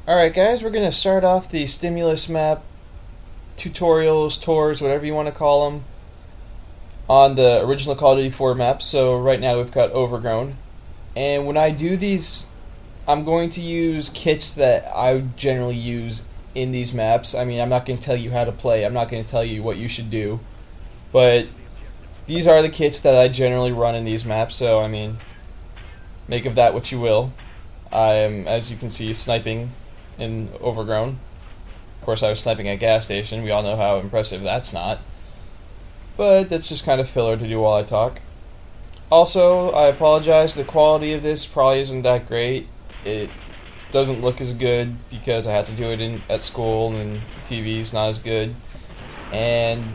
Alright guys, we're going to start off the stimulus map tutorials, tours, whatever you want to call them, on the original Call of Duty 4 map. So right now we've got Overgrown. And when I do these, I'm going to use kits that I generally use in these maps. I mean, I'm not going to tell you how to play, I'm not going to tell you what you should do, but these are the kits that I generally run in these maps, so I mean, make of that what you will. I am, as you can see, sniping in Overgrown. Of course, I was sniping at a gas station. We all know how impressive that's not. But that's just kind of filler to do while I talk. Also, I apologize, the quality of this probably isn't that great. It doesn't look as good because I had to do it at school and the TV's not as good. And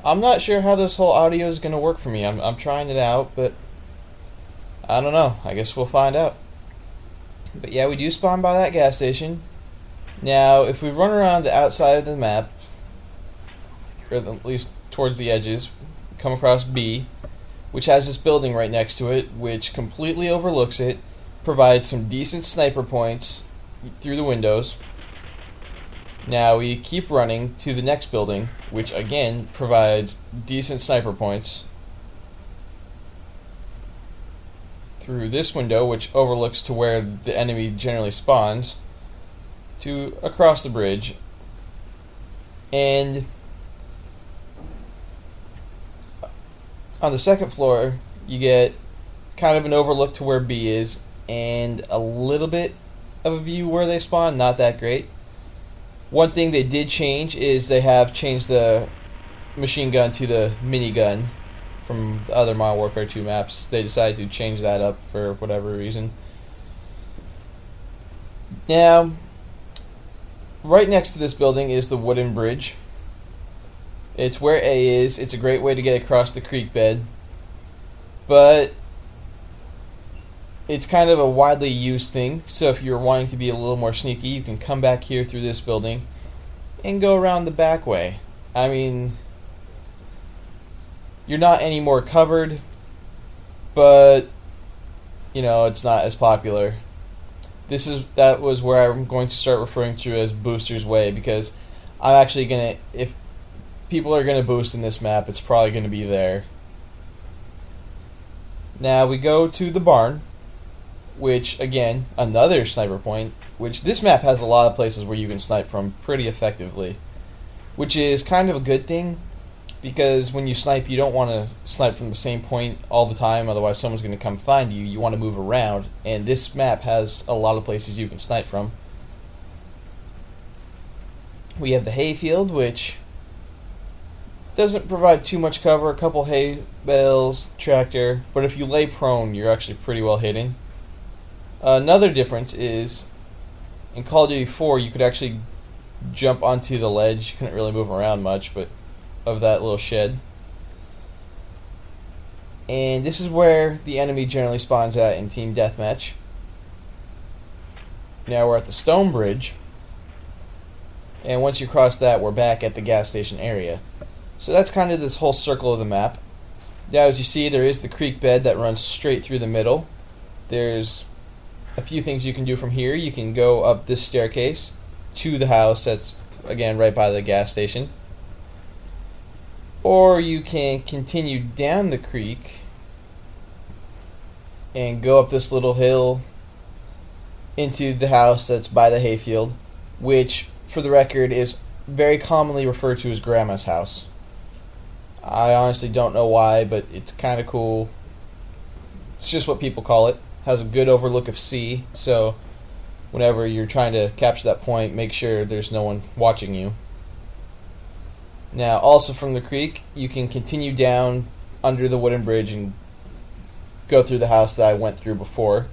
I'm not sure how this whole audio is going to work for me. I'm trying it out, but I don't know. I guess we'll find out. But yeah, we do spawn by that gas station. Now, if we run around the outside of the map, or at least towards the edges, come across B, which has this building right next to it, which completely overlooks it, provides some decent sniper points through the windows. Now we keep running to the next building, which again provides decent sniper points through this window, which overlooks to where the enemy generally spawns, to across the bridge. And on the second floor you get kind of an overlook to where B is and a little bit of a view where they spawn, not that great. One thing they did change is they have changed the machine gun to the minigun from the other Modern Warfare 2 maps. They decided to change that up for whatever reason. Now, right next to this building is the wooden bridge. It's where A is. It's a great way to get across the creek bed, but it's kind of a widely used thing, so if you're wanting to be a little more sneaky, you can come back here through this building and go around the back way. I mean, you're not any more covered, but you know, it's not as popular. That was where I'm going to start referring to as Booster's Way, because I'm actually gonna, if people are gonna boost in this map, it's probably gonna be there. Now we go to the barn, which again, another sniper point, which this map has a lot of places where you can snipe from pretty effectively, which is kind of a good thing, because when you snipe, you don't want to snipe from the same point all the time, otherwise someone's going to come find you. You want to move around, and this map has a lot of places you can snipe from. We have the hayfield, which doesn't provide too much cover, a couple hay bales, tractor, but if you lay prone, you're actually pretty well hidden. Another difference is, in Call of Duty 4, you could actually jump onto the ledge. You couldn't really move around much, but of that little shed. And this is where the enemy generally spawns at in Team Deathmatch. Now we're at the stone bridge, and once you cross that, we're back at the gas station area. So that's kind of this whole circle of the map. Now, as you see, there is the creek bed that runs straight through the middle. There's a few things you can do from here. You can go up this staircase to the house that's, again, right by the gas station. Or you can continue down the creek and go up this little hill into the house that's by the hayfield, which, for the record, is very commonly referred to as Grandma's house. I honestly don't know why, but it's kind of cool. It's just what people call it. Has a good overlook of C, so whenever you're trying to capture that point, make sure there's no one watching you. Now, also from the creek, you can continue down under the wooden bridge and go through the house that I went through before,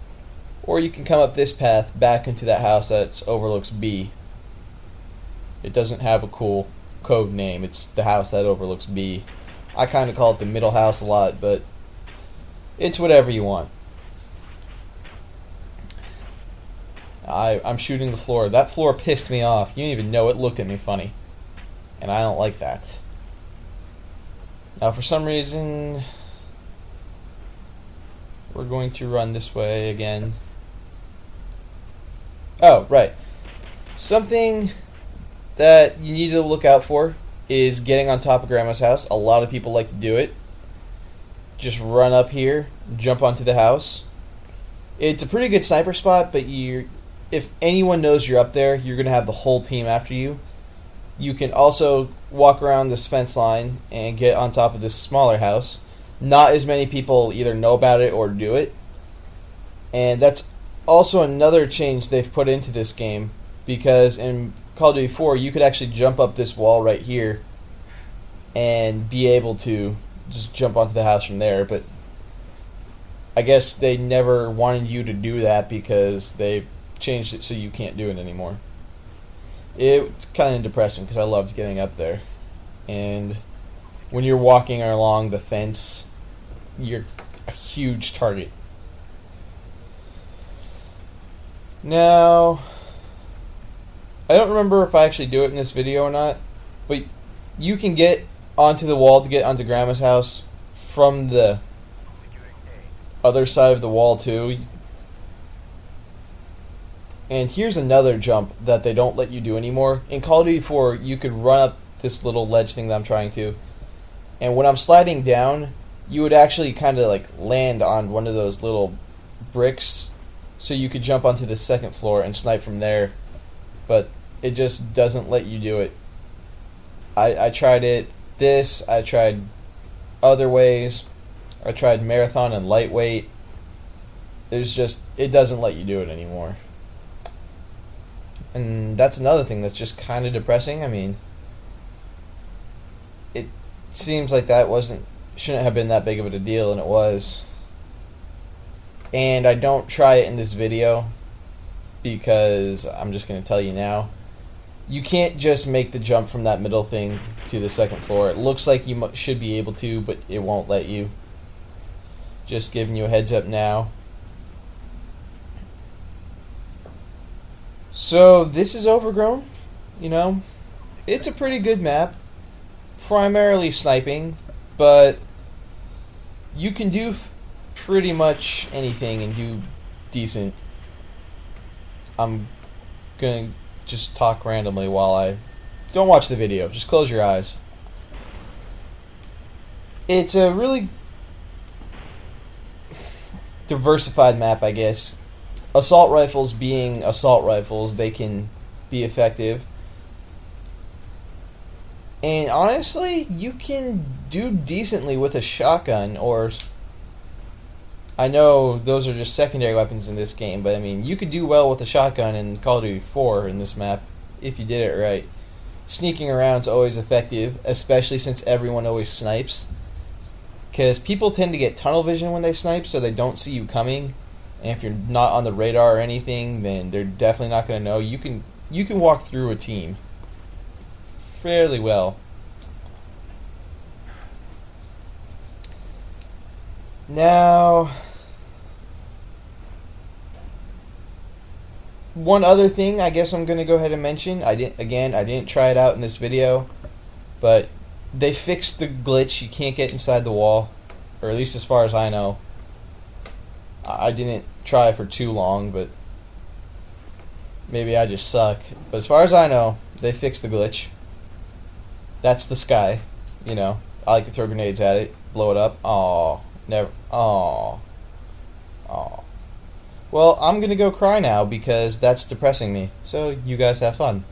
or you can come up this path back into that house that overlooks B. It doesn't have a cool code name, it's the house that overlooks B. I kind of call it the middle house a lot, but it's whatever you want. I'm shooting the floor. That floor pissed me off. You didn't even know it looked at me funny. And I don't like that. Now, for some reason, we're going to run this way again. Oh, right. Something that you need to look out for is getting on top of Grandma's house. A lot of people like to do it. Just run up here, jump onto the house. It's a pretty good sniper spot, but if anyone knows you're up there, you're going to have the whole team after you. You can also walk around this fence line and get on top of this smaller house. Not as many people either know about it or do it. And that's also another change they've put into this game, because in Call of Duty 4 you could actually jump up this wall right here and be able to just jump onto the house from there, but I guess they never wanted you to do that because they changed it so you can't do it anymore. It's kind of depressing because I loved getting up there, and when you're walking along the fence, you're a huge target. Now, I don't remember if I actually do it in this video or not, but you can get onto the wall to get onto Grandma's house from the other side of the wall too. And here's another jump that they don't let you do anymore. In Call of Duty 4, you could run up this little ledge thing that I'm trying to, and when I'm sliding down, you would actually kind of like land on one of those little bricks, so you could jump onto the second floor and snipe from there, but it just doesn't let you do it. I tried it I tried other ways. I tried marathon and lightweight. It doesn't let you do it anymore. And that's another thing that's just kind of depressing. I mean, it seems like that shouldn't have been that big of a deal, and it was. And I don't try it in this video because I'm just going to tell you now. You can't just make the jump from that middle thing to the second floor. It looks like you should be able to, but it won't let you. Just giving you a heads up now. So this is Overgrown. You know, it's a pretty good map. Primarily sniping, but you can do pretty much anything and do decent. I'm gonna just talk randomly while I don't watch the video. Just close your eyes. It's a really diversified map, I guess. Assault rifles being assault rifles, they can be effective. And honestly, you can do decently with a shotgun, or I know those are just secondary weapons in this game, but I mean, you could do well with a shotgun in Call of Duty 4 in this map if you did it right. Sneaking around is always effective, especially since everyone always snipes. Because people tend to get tunnel vision when they snipe, so they don't see you coming. And if you're not on the radar or anything, then they're definitely not going to know. You can walk through a team fairly well. Now, one other thing I guess I'm going to go ahead and mention. I didn't try it out in this video, but they fixed the glitch. You can't get inside the wall, or at least as far as I know. I didn't try for too long, but maybe I just suck. But as far as I know, they fixed the glitch. That's the sky. You know, I like to throw grenades at it, blow it up. Aw, never. Aw. Aw. Well, I'm gonna go cry now because that's depressing me. So you guys have fun.